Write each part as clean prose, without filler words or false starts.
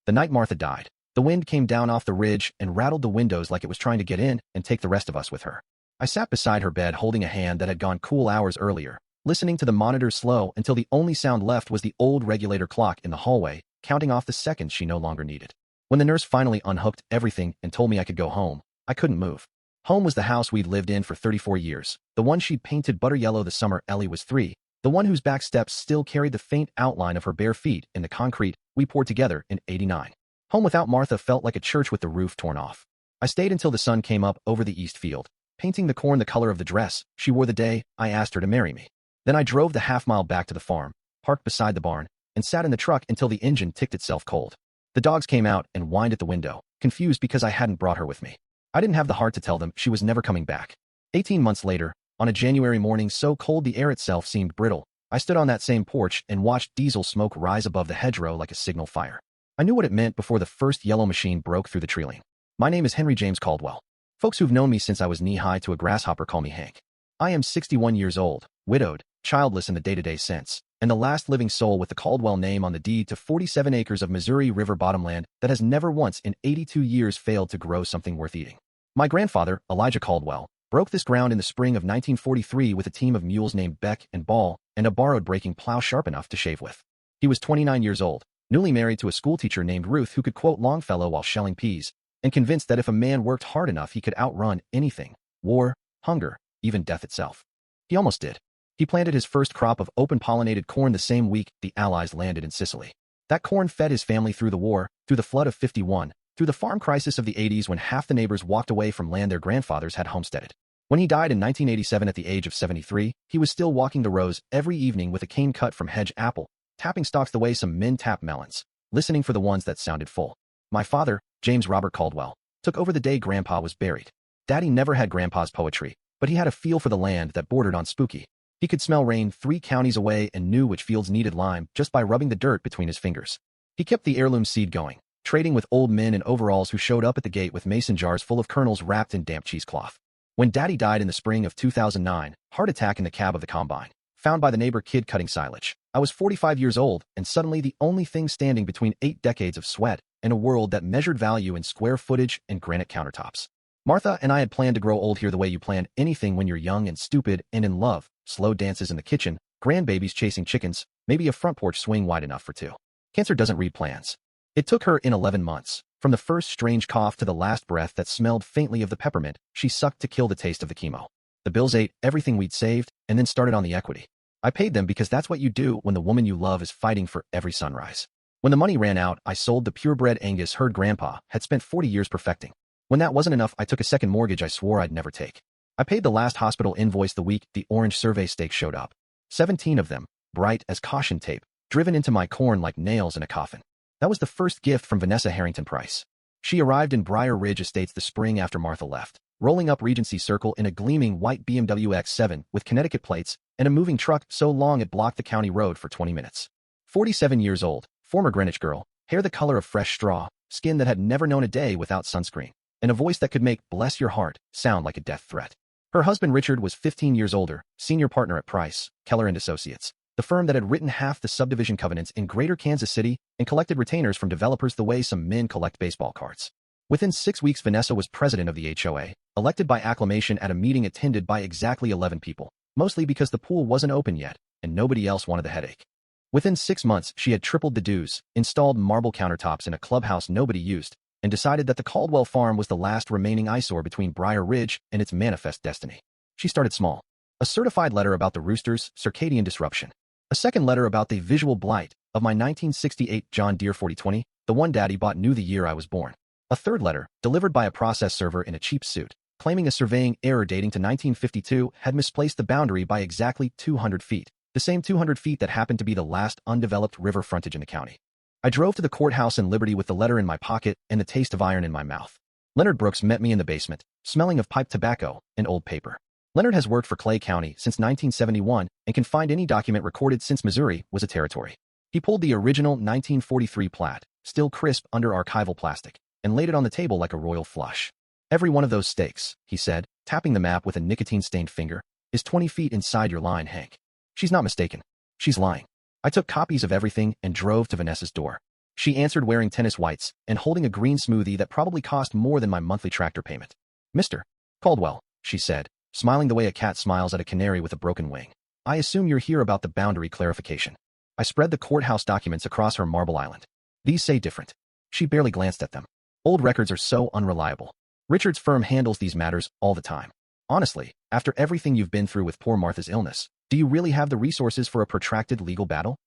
The night Martha died. The wind came down off the ridge and rattled the windows like it was trying to get in and take the rest of us with her. I sat beside her bed holding a hand that had gone cool hours earlier, listening to the monitors slow until the only sound left was the old regulator clock in the hallway, counting off the seconds she no longer needed. When the nurse finally unhooked everything and told me I could go home, I couldn't move. Home was the house we'd lived in for 34 years, the one she'd painted butter yellow the summer Ellie was 3, the one whose back steps still carried the faint outline of her bare feet in the concrete we poured together in '89. Home without Martha felt like a church with the roof torn off. I stayed until the sun came up over the east field, painting the corn the color of the dress she wore the day I asked her to marry me. Then I drove the half-mile back to the farm, parked beside the barn, and sat in the truck until the engine ticked itself cold. The dogs came out and whined at the window, confused because I hadn't brought her with me. I didn't have the heart to tell them she was never coming back. 18 months later, on a January morning so cold the air itself seemed brittle, I stood on that same porch and watched diesel smoke rise above the hedgerow like a signal fire. I knew what it meant before the first yellow machine broke through the treeline. My name is Henry James Caldwell. Folks who've known me since I was knee-high to a grasshopper call me Hank. I am 61 years old, widowed, childless in the day-to-day sense, and the last living soul with the Caldwell name on the deed to 47 acres of Missouri River bottomland that has never once in 82 years failed to grow something worth eating. My grandfather, Elijah Caldwell, broke this ground in the spring of 1943 with a team of mules named Beck and Ball and a borrowed breaking plow sharp enough to shave with. He was 29 years old, newly married to a schoolteacher named Ruth who could quote Longfellow while shelling peas, and convinced that if a man worked hard enough he could outrun anything, war, hunger, even death itself. He almost did. He planted his first crop of open-pollinated corn the same week the Allies landed in Sicily. That corn fed his family through the war, through the flood of '51, through the farm crisis of the '80s when half the neighbors walked away from land their grandfathers had homesteaded. When he died in 1987 at the age of 73, he was still walking the rows every evening with a cane cut from hedge apple, tapping stalks the way some men tap melons, listening for the ones that sounded full. My father, James Robert Caldwell, took over the day Grandpa was buried. Daddy never had Grandpa's poetry, but he had a feel for the land that bordered on spooky. He could smell rain 3 counties away and knew which fields needed lime just by rubbing the dirt between his fingers. He kept the heirloom seed going, trading with old men in overalls who showed up at the gate with mason jars full of kernels wrapped in damp cheesecloth. When Daddy died in the spring of 2009, heart attack in the cab of the combine, found by the neighbor kid cutting silage, I was 45 years old and suddenly the only thing standing between 8 decades of sweat and a world that measured value in square footage and granite countertops. Martha and I had planned to grow old here the way you plan anything when you're young and stupid and in love, slow dances in the kitchen, grandbabies chasing chickens, maybe a front porch swing wide enough for 2. Cancer doesn't read plans. It took her in 11 months, from the first strange cough to the last breath that smelled faintly of the peppermint she sucked to kill the taste of the chemo. The bills ate everything we'd saved and then started on the equity. I paid them because that's what you do when the woman you love is fighting for every sunrise. When the money ran out, I sold the purebred Angus herd Grandpa had spent 40 years perfecting. When that wasn't enough, I took a second mortgage I swore I'd never take. I paid the last hospital invoice the week the orange survey stakes showed up. 17 of them, bright as caution tape, driven into my corn like nails in a coffin. That was the first gift from Vanessa Harrington Price. She arrived in Briar Ridge Estates the spring after Martha left, rolling up Regency Circle in a gleaming white BMW X7 with Connecticut plates and a moving truck so long it blocked the county road for 20 minutes. 47 years old, former Greenwich girl, hair the color of fresh straw, skin that had never known a day without sunscreen, and a voice that could make "bless your heart" sound like a death threat. Her husband Richard was 15 years older, senior partner at Price, Keller & Associates, the firm that had written half the subdivision covenants in Greater Kansas City and collected retainers from developers the way some men collect baseball cards. Within 6 weeks, Vanessa was president of the HOA, elected by acclamation at a meeting attended by exactly 11 people, mostly because the pool wasn't open yet and nobody else wanted the headache. Within 6 months, she had tripled the dues, installed marble countertops in a clubhouse nobody used, and decided that the Caldwell farm was the last remaining eyesore between Briar Ridge and its manifest destiny. She started small. A certified letter about the roosters' circadian disruption. A second letter about the visual blight of my 1968 John Deere 4020, the one Daddy bought new the year I was born. A third letter, delivered by a process server in a cheap suit, claiming a surveying error dating to 1952 had misplaced the boundary by exactly 200 feet, the same 200 feet that happened to be the last undeveloped river frontage in the county. I drove to the courthouse in Liberty with the letter in my pocket and the taste of iron in my mouth. Leonard Brooks met me in the basement, smelling of pipe tobacco and old paper. Leonard has worked for Clay County since 1971 and can find any document recorded since Missouri was a territory. He pulled the original 1943 plat, still crisp under archival plastic, and laid it on the table like a royal flush. Every one of those stakes, he said, tapping the map with a nicotine-stained finger, is 20 feet inside your line, Hank. She's not mistaken. She's lying. I took copies of everything and drove to Vanessa's door. She answered wearing tennis whites and holding a green smoothie that probably cost more than my monthly tractor payment. Mr. Caldwell, she said, smiling the way a cat smiles at a canary with a broken wing. I assume you're here about the boundary clarification. I spread the courthouse documents across her marble island. These say different. She barely glanced at them. Old records are so unreliable. Richard's firm handles these matters all the time. Honestly, after everything you've been through with poor Martha's illness, do you really have the resources for a protracted legal battle?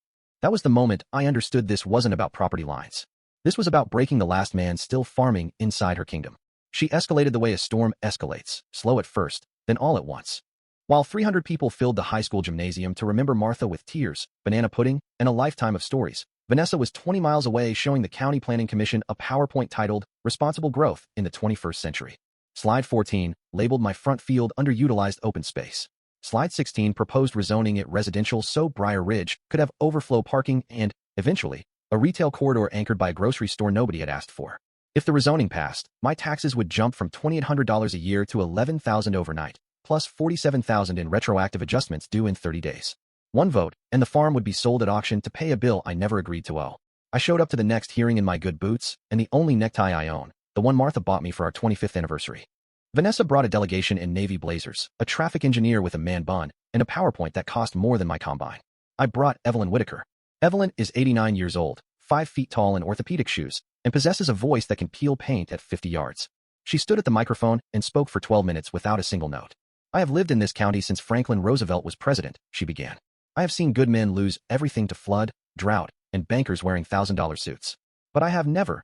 That was the moment I understood this wasn't about property lines. This was about breaking the last man still farming inside her kingdom. She escalated the way a storm escalates, slow at first, then all at once. While 300 people filled the high school gymnasium to remember Martha with tears, banana pudding, and a lifetime of stories, Vanessa was 20 miles away showing the County Planning Commission a PowerPoint titled, Responsible Growth in the 21st Century. Slide 14, labeled My Front Field Underutilized Open Space. Slide 16 proposed rezoning it residential so Briar Ridge could have overflow parking and, eventually, a retail corridor anchored by a grocery store nobody had asked for. If the rezoning passed, my taxes would jump from $2,800 a year to $11,000 overnight, plus $47,000 in retroactive adjustments due in 30 days. One vote, and the farm would be sold at auction to pay a bill I never agreed to owe. I showed up to the next hearing in my good boots, and the only necktie I own, the one Martha bought me for our 25th anniversary. Vanessa brought a delegation in navy blazers, a traffic engineer with a man bun, and a PowerPoint that cost more than my combine. I brought Evelyn Whitaker. Evelyn is 89 years old, 5 feet tall in orthopedic shoes, and possesses a voice that can peel paint at 50 yards. She stood at the microphone and spoke for 12 minutes without a single note. I have lived in this county since Franklin Roosevelt was president, she began. I have seen good men lose everything to flood, drought, and bankers wearing $1,000 suits. But I have never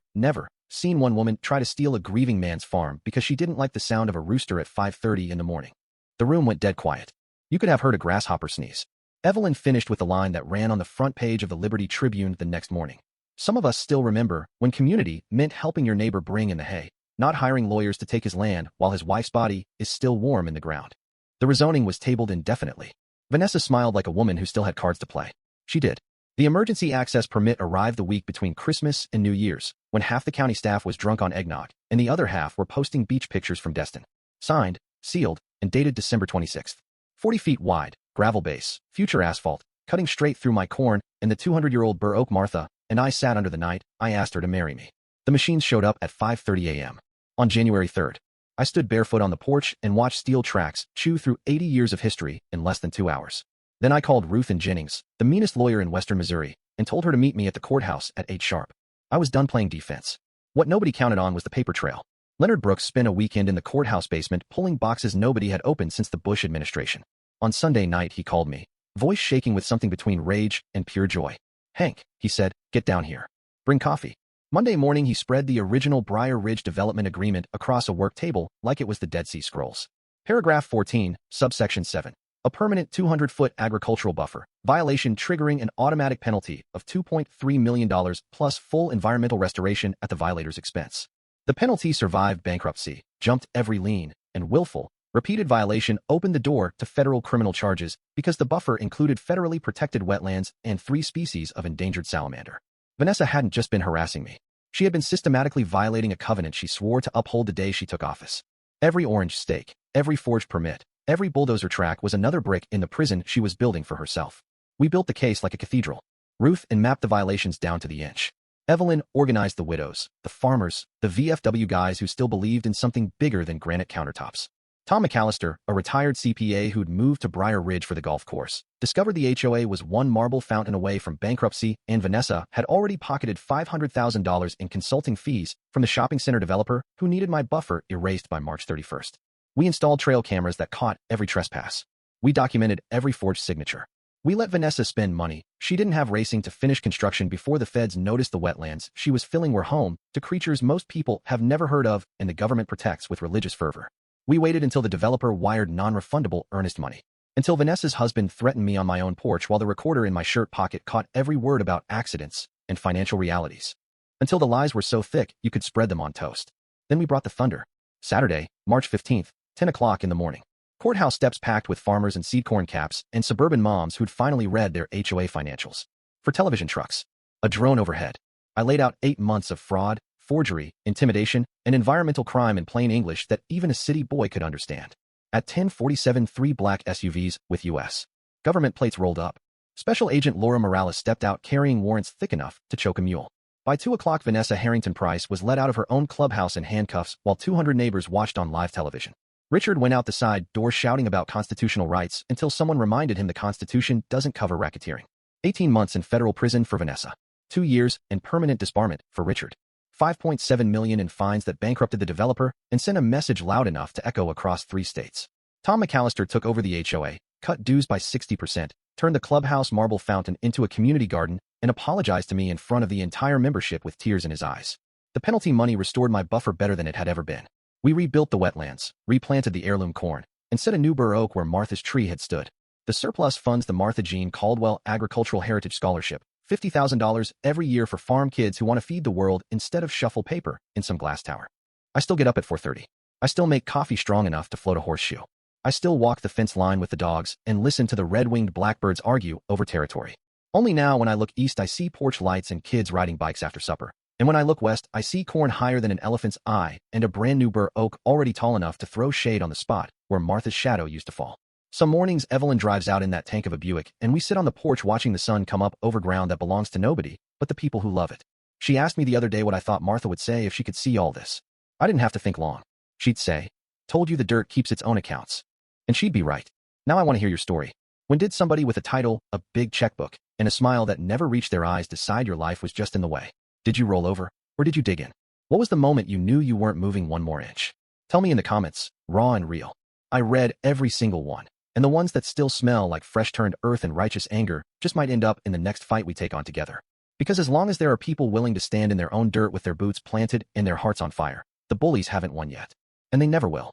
seen one woman try to steal a grieving man's farm because she didn't like the sound of a rooster at 5:30 in the morning. The room went dead quiet. You could have heard a grasshopper sneeze. Evelyn finished with a line that ran on the front page of the Liberty Tribune the next morning. Some of us still remember when community meant helping your neighbor bring in the hay, not hiring lawyers to take his land while his wife's body is still warm in the ground. The rezoning was tabled indefinitely. Vanessa smiled like a woman who still had cards to play. She did. The emergency access permit arrived the week between Christmas and New Year's, when half the county staff was drunk on eggnog, and the other half were posting beach pictures from Destin. Signed, sealed, and dated December 26th. 40 feet wide, gravel base, future asphalt, cutting straight through my corn, and the 200-year-old bur oak Martha, and I sat under the night I asked her to marry me. The machines showed up at 5:30 a.m. On January 3rd. I stood barefoot on the porch and watched steel tracks chew through 80 years of history in less than 2 hours. Then I called Ruth and Jennings, the meanest lawyer in western Missouri, and told her to meet me at the courthouse at 8 sharp. I was done playing defense. What nobody counted on was the paper trail. Leonard Brooks spent a weekend in the courthouse basement pulling boxes nobody had opened since the Bush administration. On Sunday night he called me, voice shaking with something between rage and pure joy. Hank, he said, get down here. Bring coffee. Monday morning he spread the original Briar Ridge Development Agreement across a work table like it was the Dead Sea Scrolls. Paragraph 14, subsection 7. A permanent 200-foot agricultural buffer, violation triggering an automatic penalty of $2.3 million plus full environmental restoration at the violator's expense. The penalty survived bankruptcy, jumped every lien, and willful, repeated violation opened the door to federal criminal charges because the buffer included federally protected wetlands and 3 species of endangered salamander. Vanessa hadn't just been harassing me. She had been systematically violating a covenant she swore to uphold the day she took office. Every orange stake, every forged permit, every bulldozer track was another brick in the prison she was building for herself. We built the case like a cathedral. Ruth and mapped the violations down to the inch. Evelyn organized the widows, the farmers, the VFW guys who still believed in something bigger than granite countertops. Tom McAllister, a retired CPA who'd moved to Briar Ridge for the golf course, discovered the HOA was one marble fountain away from bankruptcy, and Vanessa had already pocketed $500,000 in consulting fees from the shopping center developer who needed my buffer erased by March 31st. We installed trail cameras that caught every trespass. We documented every forged signature. We let Vanessa spend money she didn't have racing to finish construction before the feds noticed the wetlands she was filling were home to creatures most people have never heard of and the government protects with religious fervor. We waited until the developer wired non-refundable earnest money. Until Vanessa's husband threatened me on my own porch while the recorder in my shirt pocket caught every word about accidents and financial realities. Until the lies were so thick you could spread them on toast. Then we brought the thunder. Saturday, March 15th, 10 o'clock in the morning. Courthouse steps packed with farmers in seed corn caps and suburban moms who'd finally read their HOA financials. For television trucks. A drone overhead. I laid out 8 months of fraud, forgery, intimidation, and environmental crime in plain English that even a city boy could understand. At 10:47, 3 black SUVs with U.S. government plates rolled up. Special Agent Laura Morales stepped out carrying warrants thick enough to choke a mule. By 2 o'clock, Vanessa Harrington Price was let out of her own clubhouse in handcuffs while 200 neighbors watched on live television. Richard went out the side door shouting about constitutional rights until someone reminded him the Constitution doesn't cover racketeering. 18 months in federal prison for Vanessa. 2 years in permanent disbarment for Richard. $5.7 million in fines that bankrupted the developer and sent a message loud enough to echo across 3 states. Tom McAllister took over the HOA, cut dues by 60%, turned the clubhouse marble fountain into a community garden, and apologized to me in front of the entire membership with tears in his eyes. The penalty money restored my buffer better than it had ever been. We rebuilt the wetlands, replanted the heirloom corn, and set a new bur oak where Martha's tree had stood. The surplus funds the Martha Jean Caldwell Agricultural Heritage Scholarship, $50,000 every year for farm kids who want to feed the world instead of shuffle paper in some glass tower. I still get up at 4:30. I still make coffee strong enough to float a horseshoe. I still walk the fence line with the dogs and listen to the red-winged blackbirds argue over territory. Only now when I look east I see porch lights and kids riding bikes after supper. And when I look west I see corn higher than an elephant's eye and a brand new bur oak already tall enough to throw shade on the spot where Martha's shadow used to fall. Some mornings Evelyn drives out in that tank of a Buick and we sit on the porch watching the sun come up over ground that belongs to nobody but the people who love it. She asked me the other day what I thought Martha would say if she could see all this. I didn't have to think long. She'd say, "Told you the dirt keeps its own accounts." And she'd be right. Now I want to hear your story. When did somebody with a title, a big checkbook, and a smile that never reached their eyes decide your life was just in the way? Did you roll over, or did you dig in? What was the moment you knew you weren't moving one more inch? Tell me in the comments, raw and real. I read every single one, and the ones that still smell like fresh-turned earth and righteous anger just might end up in the next fight we take on together. Because as long as there are people willing to stand in their own dirt with their boots planted and their hearts on fire, the bullies haven't won yet. And they never will.